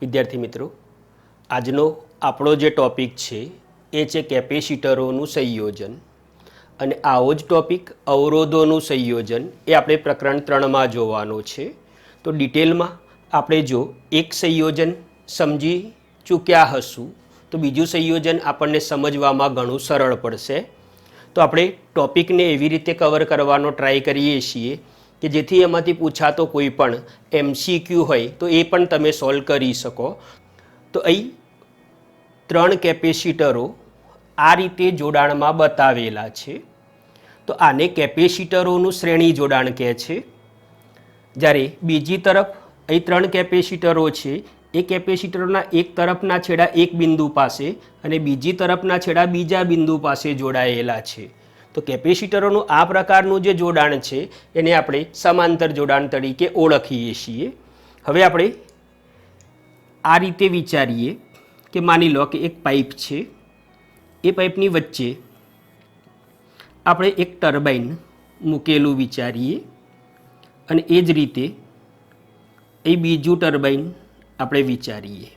વિદ્યાર્થી મિત્રો, આજનો આપણો જે ટૉપિક છે એ છે કેપેસિટરોનું સંયોજન અને આવો જ ટૉપિક અવરોધોનું સંયોજન એ આપણે પ્રકરણ 3માં જોવાનો છે. તો ડિટેલમાં આપણે જો એક સંયોજન સમજી ચૂક્યા હશું તો બીજું સંયોજન આપણને સમજવામાં ઘણું સરળ પડશે. તો આપણે ટૉપિકને એવી રીતે કવર કરવાનો ટ્રાય કરીએ છીએ કે જેથી એમાંથી પૂછાતો કોઈ પણ MCQ હોય તો એ પણ તમે સોલ્વ કરી શકો. તો અહીં 3 કેપેસિટરો આ રીતે જોડાણમાં બતાવેલા છે. તો આને કેપેસિટરોનું શ્રેણી જોડાણ કહે છે. જ્યારે બીજી તરફ અહીં 3 કેપેસિટરો છે એ કેપેસિટરોના એક તરફના છેડા એક બિંદુ પાસે અને બીજી તરફના છેડા બીજા બિંદુ પાસે જોડાયેલા છે. તો કેપેસિટરોનું આ પ્રકારનું જે જોડાણ છે એને આપણે સમાંતર જોડાણ તરીકે ઓળખીએ છીએ. હવે આપણે આ રીતે વિચારીએ કે માની લો કે એક પાઇપ છે, એ પાઇપની વચ્ચે આપણે એક ટર્બાઇન મૂકેલું વિચારીએ અને એ જ રીતે એ બીજું ટર્બાઇન આપણે વિચારીએ.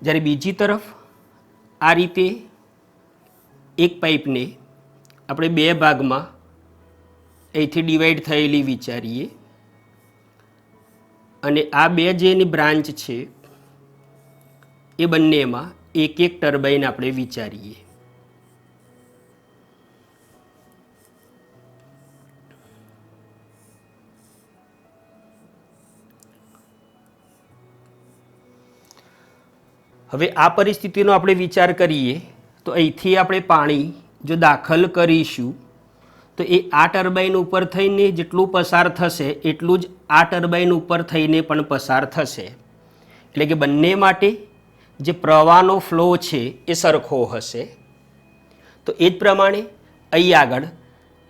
જ્યારે બીજી તરફ આ રીતે એક પાઇપને આપણે 2 ભાગમાં અહીંથી ડિવાઈડ થયેલી વિચારીએ અને આ 2 જે એની બ્રાન્ચ છે એ બંનેમાં એક એક ટર્બાઇન આપણે વિચારીએ. હવે આ પરિસ્થિતિનો આપણે વિચાર કરીએ તો અહીંથી આપણે પાણી જો દાખલ કરીશું તો એ આ ટર્બાઇન ઉપર થઈને જેટલું પસાર થશે એટલું જ આ ટર્બાઇન ઉપર થઈને પણ પસાર થશે. એટલે કે બંને માટે જે પ્રવાહનો ફ્લો છે એ સરખો હશે. તો એ જ પ્રમાણે અહીં આગળ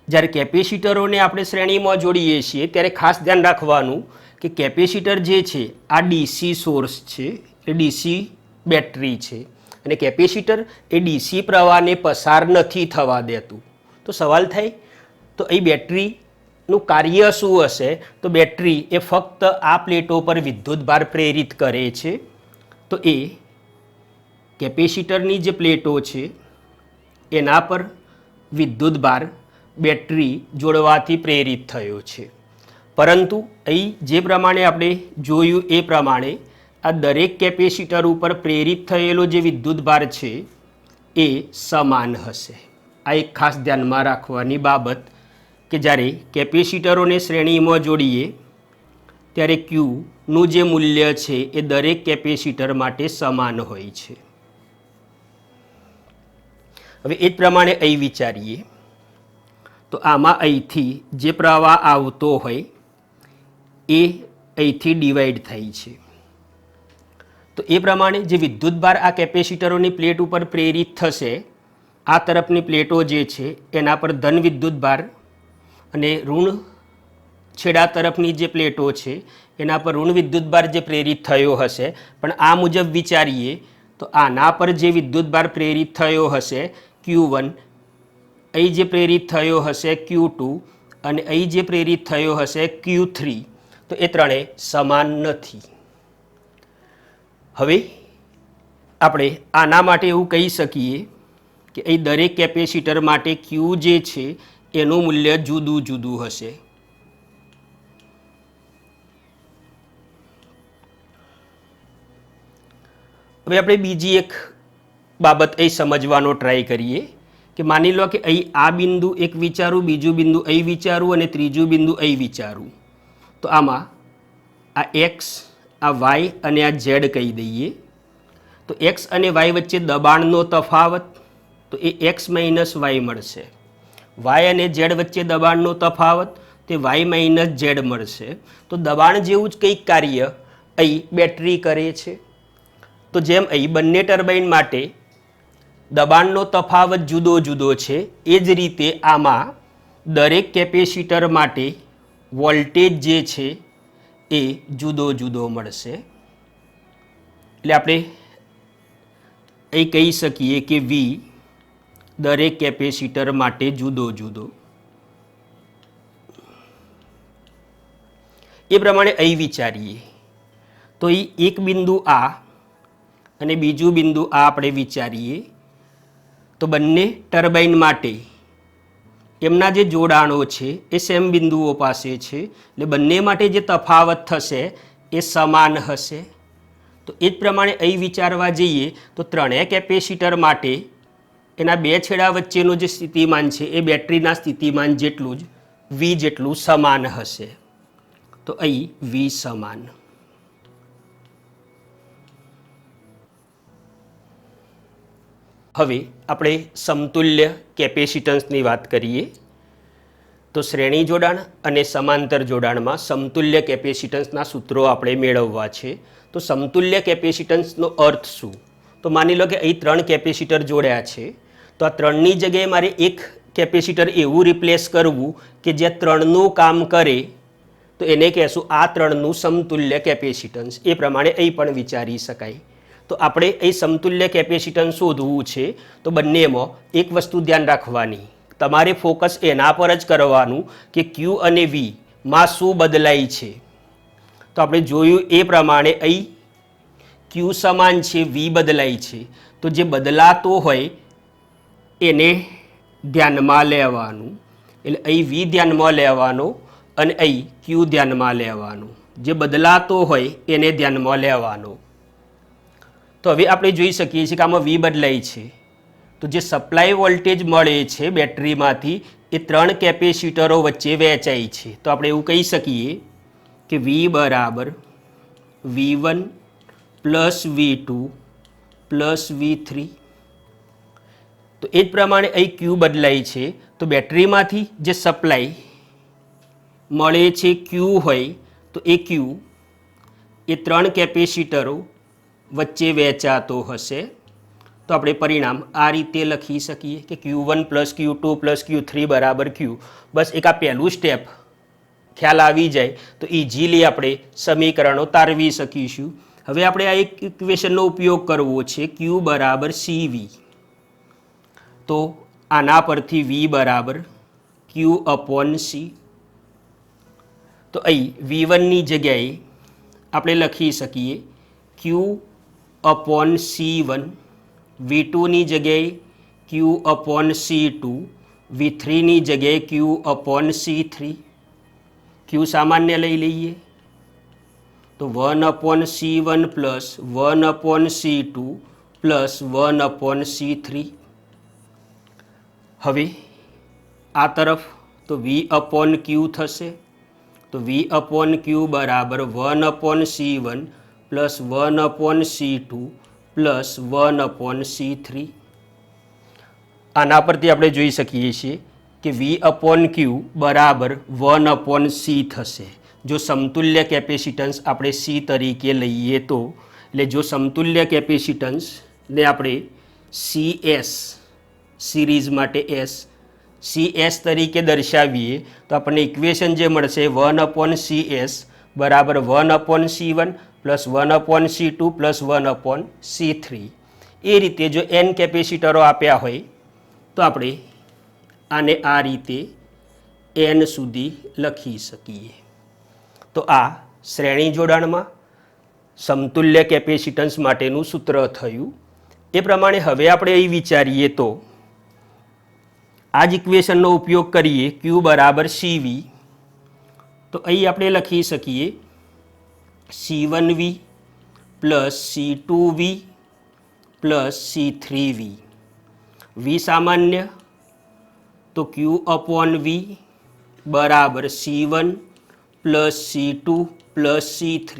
જ્યારે કેપેસિટરોને આપણે શ્રેણીમાં જોડીએ છીએ ત્યારે ખાસ ધ્યાન રાખવાનું કે કેપેસિટર જે છે આ DC સોર્સ છે, એ DC બેટરી છે અને કેપેસિટર એ DC પ્રવાહને પસાર નથી થવા દેતું. તો સવાલ થાય તો અહીં બેટરીનું કાર્ય શું હશે? તો બેટરી એ ફક્ત આ પ્લેટો પર વિદ્યુતભાર પ્રેરિત કરે છે. તો એ કેપેસિટરની જે પ્લેટો છે એના પર વિદ્યુતભાર બેટરી જોડવાથી પ્રેરિત થયો છે. પરંતુ અહીં જે પ્રમાણે આપણે જોયું એ પ્રમાણે આ દરેક કેપેસિટર ઉપર પ્રેરિત થયેલો જે વિદ્યુતભાર છે એ સમાન હશે. આ એક ખાસ ધ્યાનમાં રાખવાની બાબત કે જ્યારે કેપેસિટરોને શ્રેણીમાં જોડીએ ત્યારે Qનું જે મૂલ્ય છે એ દરેક કેપેસિટર માટે સમાન હોય છે. હવે એ જ પ્રમાણે અહીં વિચારીએ તો આમાં અહીંથી જે પ્રવાહ આવતો હોય એ અહીંથી ડિવાઈડ થાય છે. તો એ પ્રમાણે જે વિદ્યુતભાર આ કેપેસિટરોની પ્લેટ ઉપર પ્રેરિત થશે, આ તરફની પ્લેટો જે છે એના પર ધન વિદ્યુતભાર અને ઋણ છેડા તરફની જે પ્લેટો છે એના પર ઋણ વિદ્યુતભાર જે પ્રેરિત થયો હશે. પણ આ મુજબ વિચારીએ તો આના પર જે વિદ્યુતભાર પ્રેરિત થયો હશે Q1, અહીં જે પ્રેરિત થયો હશે Q2 અને અહીં જે પ્રેરિત થયો હશે Q3, તો એ ત્રણેય સમાન નથી. હવે આપણે આના માટે એવું કહી શકીએ કે અહીં દરેક કેપેસિટર માટે Q જે છે એનું મૂલ્ય જુદું જુદું હશે. હવે આપણે બીજી એક બાબત અહીં સમજવાનો ટ્રાય કરીએ કે માની લો કે અહીં આ બિંદુ એક વિચારું, બીજું બિંદુ અહીં વિચારું અને ત્રીજું બિંદુ અહીં વિચારું. તો આમાં આ X, આ Y અને આ Z કહી દઈએ. તો X અને Y વચ્ચે દબાણનો તફાવત તો એ X - Y મળશે. Y અને Z વચ્ચે દબાણનો તફાવત તે Y - Z મળશે. તો દબાણ જેવું જ કંઈક કાર્ય અહીં બેટરી કરે છે. તો જેમ અહીં બંને ટર્બાઇન માટે દબાણનો તફાવત જુદો જુદો છે એ જ રીતે આમાં દરેક કેપેસિટર માટે વોલ્ટેજ જે છે એ જુદો જુદો મળશે. એટલે આપણે અહીં કહી શકીએ કે V દરેક કેપેસિટર માટે જુદો જુદો. એ પ્રમાણે અહીં વિચારીએ તો એ એક બિંદુ આ અને બીજું બિંદુ આ આપણે વિચારીએ તો બંને ટર્બાઇન માટે એમના જે જોડાણો છે એ સેમ બિંદુઓ પાસે છે, એટલે બંને માટે જે તફાવત થશે એ સમાન હશે. તો એ જ પ્રમાણે અહીં વિચારવા જઈએ તો ત્રણેય કેપેસિટર માટે એના બે છેડા વચ્ચેનું જે સ્થિતિમાન છે એ બેટરીના સ્થિતિમાન જેટલું જ V જેટલું સમાન હશે. તો અહીં V સમાન. હવે આપણે સમતુલ્ય કેપેસિટન્સની વાત કરીએ તો શ્રેણી જોડાણ અને સમાંતર જોડાણમાં સમતુલ્ય કેપેસિટન્સના સૂત્રો આપણે મેળવવા છે. તો સમતુલ્ય કેપેસિટન્સનો અર્થ શું? તો માની લો કે અહીં ત્રણ કેપેસિટર જોડ્યા છે, તો આ ત્રણની જગ્યાએ મારે એક કેપેસિટર એવું રિપ્લેસ કરવું કે જે ત્રણનું કામ કરે, તો એને કહેશું આ ત્રણનું સમતુલ્ય કેપેસિટન્સ. એ પ્રમાણે અહીં પણ વિચારી શકાય. તો આપણે અહીં સમતુલ્ય કેપેસિટન્સ શોધવું છે તો બંનેમાં એક વસ્તુ ધ્યાન રાખવાની, તમારે ફોકસ એના પર જ કરવાનું કે Q અને V માં શું બદલાય છે. તો આપણે જોયું એ પ્રમાણે અહીં Q સમાન છે, V બદલાય છે. તો જે બદલાતો હોય એને ધ્યાનમાં લેવાનું, એટલે અહીં V ધ્યાનમાં લેવાનો અને અહીં Q ધ્યાનમાં લેવાનું. જે બદલાતો હોય એને ધ્યાનમાં લેવાનો. તો હવે આપણે જોઈ શકીએ છીએ કે આમાં V બદલાય છે, તો જે સપ્લાય વોલ્ટેજ મળે છે બેટરીમાંથી એ ત્રણ કેપેસિટરો વચ્ચે વહેંચાય છે. તો આપણે એવું કહી શકીએ કે V બરાબર V1 plus V2 plus V3. તો એ જ પ્રમાણે અહીં Q બદલાય છે, તો બેટરીમાંથી જે સપ્લાય મળે છે Q હોય તો એ Q એ ત્રણ કેપેસિટરો વચ્ચે વહેંચાતો હશે. તો આપણે પરિણામ આ રીતે લખી શકીએ કે Q1 plus Q2 plus Q3 બરાબર Q. બસ એક આ પહેલું સ્ટેપ ખ્યાલ આવી જાય તો ઇઝીલી આપણે સમીકરણો તારવી શકીશું. હવે આપણે આ એક ઇક્વેશનનો ઉપયોગ કરવો છે, Q બરાબર CV. તો આના પરથી V બરાબર Q અપોન C. તો અહીં V1ની જગ્યાએ આપણે લખી શકીએ Q અપોન C1, V2ની જગ્યાએ Q અપોન C2, V3ની જગ્યાએ Q અપોન C3. Q સામાન્ય લઈ લઈએ તો 1 upon C1 plus 1 upon C2 plus 1 upon C3. હવે આ તરફ તો V અપોન Q થશે, તો V અપોન Q બરાબર 1 upon C1 plus 1 upon C2 plus 1 upon C3. આના પરથી આપણે જોઈ શકીએ છીએ કે V અપોન Q બરાબર 1 અપોન C થશે. જો સમતુલ્ય કેપેસિટન્સ આપણે C તરીકે લઈએ તો, એટલે જો સમતુલ્ય કેપેસિટન્સને આપણે CS સિરીઝ માટે CS તરીકે દર્શાવીએ તો આપણને ઇક્વેશન જે મળશે 1 અપોન CS બરાબર 1 upon C1 plus 1 upon C2 plus 1 upon C3. એ રીતે જો N કેપેસિટરો આપ્યા હોય તો આપણે આને આ રીતે N સુધી લખી શકીએ. તો આ શ્રેણી જોડાણમાં સમતુલ્ય કેપેસિટન્સ માટેનું સૂત્ર થયું. એ પ્રમાણે હવે આપણે અહીં વિચારીએ તો આ જ ઇક્વેશનનો ઉપયોગ કરીએ Q બરાબર CV. તો અહીં આપણે લખી શકીએ C1V plus C2V plus C3V. V સામાન્ય તો Q અપોન V બરાબર C1 plus C2 plus C3.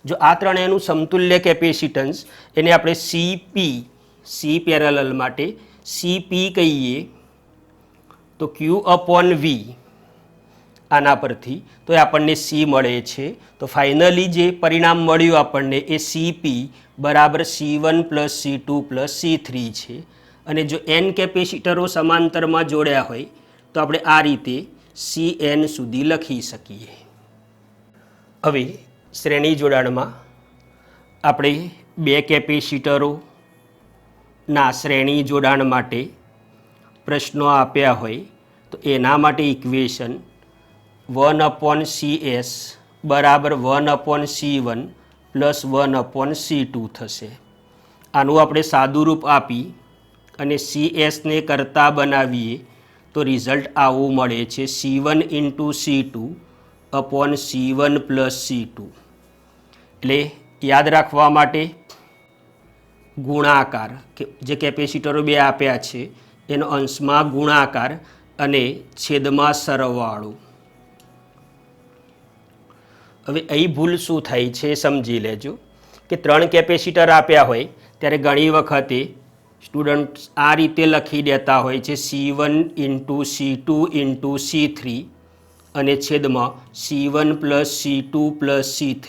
જો આ ત્રણેયનું સમતુલ્ય કેપેસિટન્સ એને આપણે C પેરેલલ માટે CP કહીએ તો Q અપોન V આના પરથી તો એ આપણને C મળે છે. તો ફાઇનલી જે પરિણામ મળ્યું આપણને એ CP બરાબર C1 plus C2 plus C3 છે. અને જો N કેપેસિટરો સમાંતરમાં જોડ્યા હોય તો આપણે આ રીતે CN સુધી લખી શકીએ. હવે શ્રેણી જોડાણમાં આપણે બે કેપેસિટરોના શ્રેણી જોડાણ માટે પ્રશ્નો આપ્યા હોય તો એના માટે ઇક્વેશન 1 અપોન CS બરાબર 1 અપોન C1 પ્લસ 1/C2 થશે. આનું આપણે સાદું રૂપ આપી અને CS ને કરતા બનાવીએ તો રિઝલ્ટ આવું મળે છે C1 × C2/C1 + C2. એટલે યાદ રાખવા માટે ગુણાકાર જે કેપેસિટરો બે આપ્યા છે એનો અંશમાં ગુણાકાર અને છેદમાં સરવાળો. હવે અહીં ભૂલ શું થાય છે સમજી લેજો કે 3 કેપેસિટર આપ્યા હોય ત્યારે ઘણી વખતે સ્ટુડન્ટ આ રીતે લખી દેતા હોય છે C1 × C2 × C3 અને છેદમાં C1 + C2 + C3.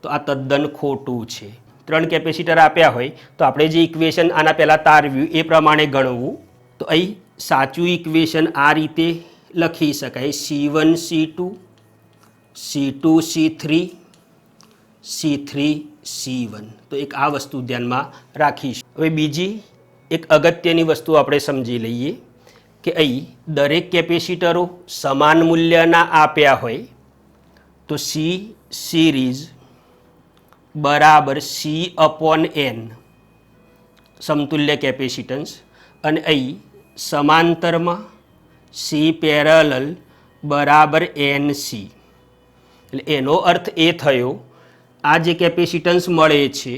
તો આ તદ્દન ખોટું છે. 3 કેપેસિટર આપ્યા હોય તો આપણે જે ઇક્વેશન આના પહેલાં તારવ્યું એ પ્રમાણે ગણવું. તો અહીં સાચું ઇક્વેશન આ રીતે લખી શકાય C1 C2 C2 C3 C3 C1. તો એક આ વસ્તુ ધ્યાનમાં રાખીશું. હવે બીજી એક અગત્યની વસ્તુ આપણે સમજી લઈએ કે અહીં દરેક કેપેસિટરો સમાન મૂલ્યના આપ્યા હોય તો C સિરીઝ બરાબર C/N સમતુલ્ય કેપેસિટન્સ અને અહીં સમાંતરમાં C પેરેલલ બરાબર NC. એટલે એનો અર્થ એ થયો આ જે કેપેસિટન્સ મળે છે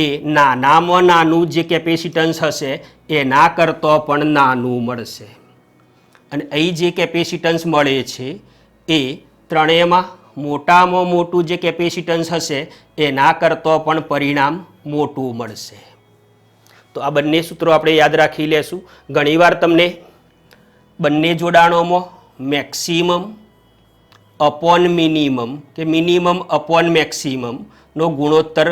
એ નાનામાં નાનું જે કેપેસિટન્સ હશે એના કરતાં પણ નાનું મળશે અને અહીં જે કેપેસિટન્સ મળે છે એ ત્રણેયમાં મોટામાં મોટું જે કેપેસિટન્સ હશે એના કરતાં પણ પરિણામ મોટું મળશે. તો આ બંને સૂત્રો આપણે યાદ રાખી લેશું. ઘણીવાર તમને બંને જોડાણોમાં મેક્સિમમ અપોન મિનિમમ કે મિનિમમ અપોન મેક્સિમમનો ગુણોત્તર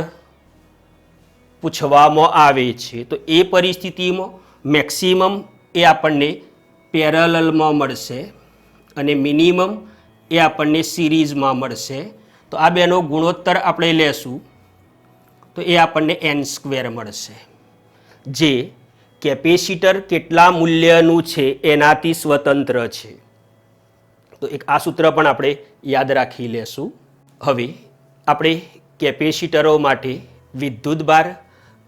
પૂછવામાં આવે છે. તો એ પરિસ્થિતિમાં મેક્સિમમ એ આપણને પેરેલલમાં મળશે અને મિનિમમ એ આપણને સિરીઝમાં મળશે. તો આ બેનો ગુણોત્તર આપણે લેશું તો એ આપણને n² મળશે જે કેપેસિટર કેટલા મૂલ્યનું છે એનાથી સ્વતંત્ર છે. તો એક આ સૂત્ર પણ આપણે યાદ રાખી લેશું. હવે આપણે કેપેસિટરો માટે વિદ્યુતભાર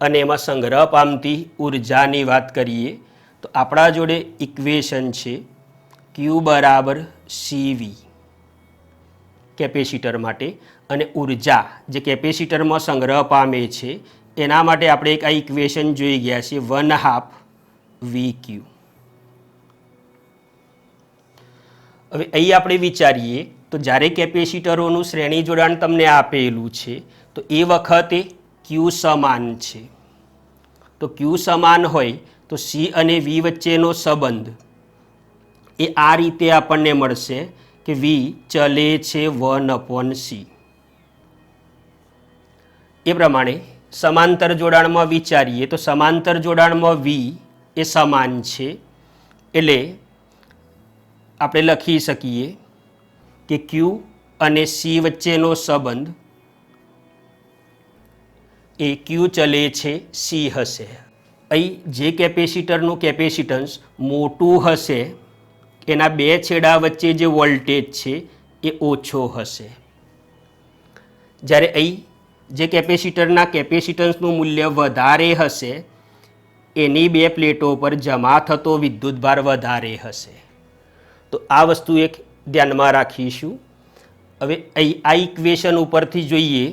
અને એમાં સંગ્રહ પામતી ઉર્જાની વાત કરીએ તો આપણા જોડે ઇક્વેશન છે Q = CV કેપેસિટર માટે અને ઉર્જા જે કેપેસિટરમાં સંગ્રહ પામે છે એના માટે આપણે એક આ ઇક્વેશન જોઈ ગયા છીએ 1/2 VQ. હવે અહીં આપણે વિચારીએ તો જ્યારે કેપેસિટરોનું શ્રેણી જોડાણ તમને આપેલું છે તો એ વખતે Q સમાન છે. તો Q સમાન હોય તો C અને V વચ્ચેનો સંબંધ એ આ રીતે આપણને મળશે કે V ચલે છે 1/C. એ પ્રમાણે સમાંતર જોડાણમાં વિચારીએ તો સમાંતર જોડાણમાં V એ સમાન છે એટલે આપણે લખી શકીએ કે Q અને C વચ્ચેનો સંબંધ એ Q ચલે છે C હશે. અહીં જે કેપેસિટરનું કેપેસિટન્સ મોટું હશે એના બે છેડા વચ્ચે જે વોલ્ટેજ છે એ ઓછો હશે. જ્યારે અહીં જે કેપેસિટરના કેપેસિટન્સનું મૂલ્ય વધારે હશે એની બે પ્લેટો પર જમા થતો વિદ્યુતભાર વધારે હશે. તો આ વસ્તુ એક ધ્યાનમાં રાખીશું. હવે અહીં આ ઇક્વેશન ઉપરથી જોઈએ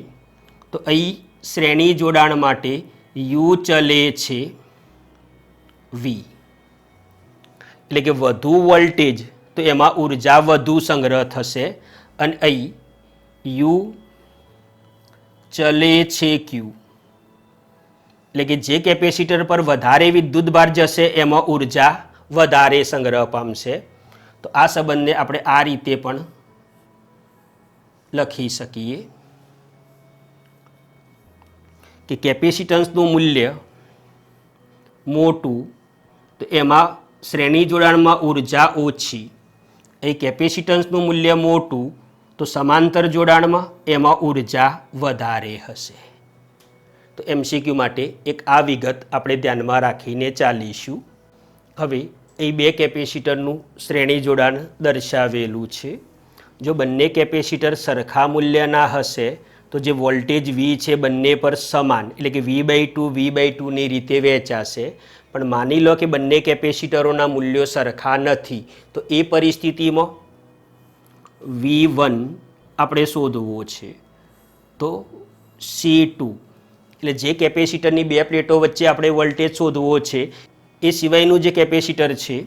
તો અહીં શ્રેણી જોડાણ માટે U ચલે છે V એટલે કે વધુ વોલ્ટેજ તો એમાં ઉર્જા વધુ સંગ્રહ થશે અને અહીં U ચલે છે Q એટલે કે જે કેપેસિટર પર વધારે વિદ્યુતભાર જશે એમાં ઉર્જા વધારે સંગ્રહ પામશે. તો આ સંબંધને આપણે આ રીતે પણ લખી શકીએ કે કેપેસિટન્સનું મૂલ્ય મોટું તો એમાં શ્રેણી જોડાણમાં ઉર્જા ઓછી. એ કેપેસિટન્સનું મૂલ્ય મોટું તો સમાંતર જોડાણમાં એમાં ઉર્જા વધારે હશે. તો MCQ માટે એક આ વિગત આપણે ધ્યાનમાં રાખીને ચાલીશું. હવે એ બે કેપેસિટરનું શ્રેણી જોડાણ દર્શાવેલું છે. જો બંને કેપેસિટર સરખા મૂલ્યના હશે તો જે વોલ્ટેજ V છે બંને પર સમાન એટલે કે V/2 ની રીતે વહેંચાશે. પણ માની લો કે બંને કેપેસિટરોના મૂલ્યો સરખા નથી, તો એ પરિસ્થિતિમાં V1 આપણે શોધવો છે. તો C2 એટલે જે કેપેસિટરની બે પ્લેટો વચ્ચે આપણે વોલ્ટેજ શોધવો છે એ સિવાયનું જે કેપેસિટર છે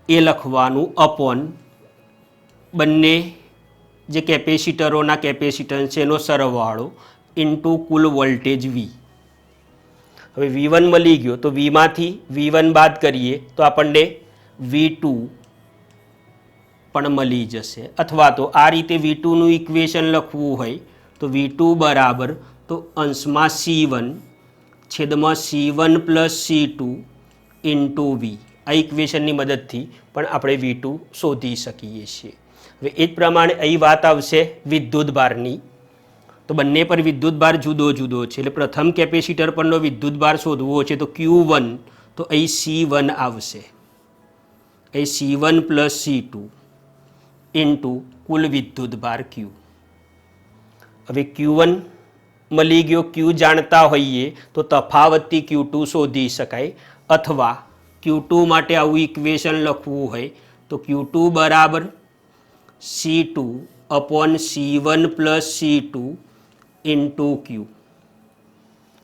એ લખવાનું અપોન બંને જે કેપેસિટરોના કેપેસિટન્સ છે એનો સરવાળો ઇન્ટુ કુલ વોલ્ટેજ V. હવે V1 મળી ગયો તો Vમાંથી V1 બાદ કરીએ તો આપણને V2 પણ મળી જશે. અથવા તો આ રીતે V2નું ઇક્વેશન લખવું હોય તો V2 બરાબર તો અંશમાં C1 છેદમાં C1 plus C2 into V. આ ઇક્વેશનની મદદથી પણ આપણે V2 શોધી શકીએ છીએ. હવે એ જ પ્રમાણે અહીં વાત આવશે વિદ્યુત ભારની. તો બંને પર વિદ્યુત ભાર જુદો જુદો છે એટલે પ્રથમ કેપેસિટર પરનો વિદ્યુત ભાર શોધવો છે તો Q1 તો અહીં C1 આવશે. અહીં C1 પ્લસ C2 ઇન્ટુ કુલ વિદ્યુત ભાર Q. હવે Q1 મળી ગયો, Q જાણતા હોઈએ તો તફાવતથી Q2 શોધી શકાય. અથવા Q2 માટે આવું ઇક્વેશન લખવું હોય તો Q2 બરાબર C2 upon C1 plus C2 into Q.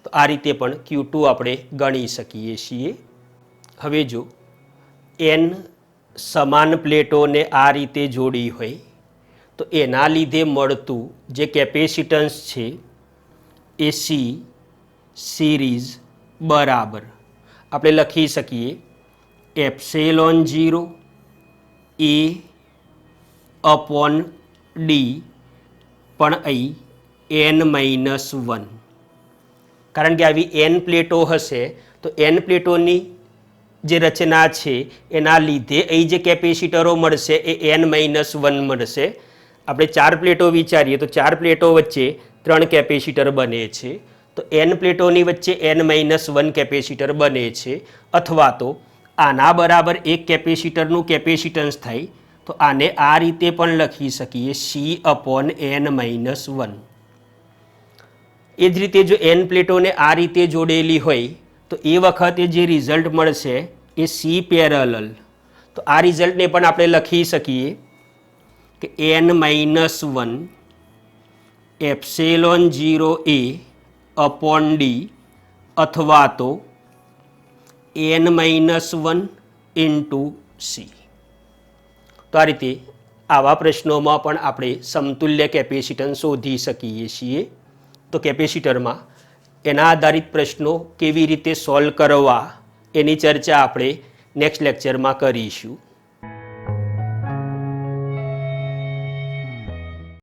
તો આ રીતે પણ Q2 આપણે ગણી શકીએ છીએ. હવે જો N સમાન પ્લેટોને આ રીતે જોડી હોય તો એના લીધે મળતું જે કેપેસિટન્સ છે એ C સિરીઝ બરાબર આપણે લખી શકીએ એપ્સિલોન 0 A અપોન D પણ અહીં N-1. કારણ કે આવી N પ્લેટો હશે તો N પ્લેટોની જે રચના છે એના લીધે અહીં જે કેપેસિટરો મળશે એ N-1 મળશે. આપણે 4 પ્લેટો વિચારીએ તો 4 પ્લેટો વચ્ચે 3 કેપેસિટર બને છે. તો N પ્લેટોની વચ્ચે N-1 કેપેસિટર બને છે. અથવા તો આના બરાબર એક કેપેસિટરનું કેપેસિટન્સ થાય તો આને આ રીતે પણ લખી શકીએ C અપોન N-1. એ જ રીતે જો N પ્લેટોને આ રીતે જોડેલી હોય તો એ વખતે જે રિઝલ્ટ મળશે એ C પેરેલલ. તો આ રિઝલ્ટને પણ આપણે લખી શકીએ કે N-1 epsilon 0 A upon D અથવા તો N-1 ઇન્ટુ C. તો આ રીતે આવા પ્રશ્નોમાં પણ આપણે સમતુલ્ય કેપેસિટન્સ શોધી શકીએ છીએ. તો કેપેસિટરમાં એના આધારિત પ્રશ્નો કેવી રીતે સોલ્વ કરવા એની ચર્ચા આપણે નેક્સ્ટ લેક્ચરમાં કરીશું.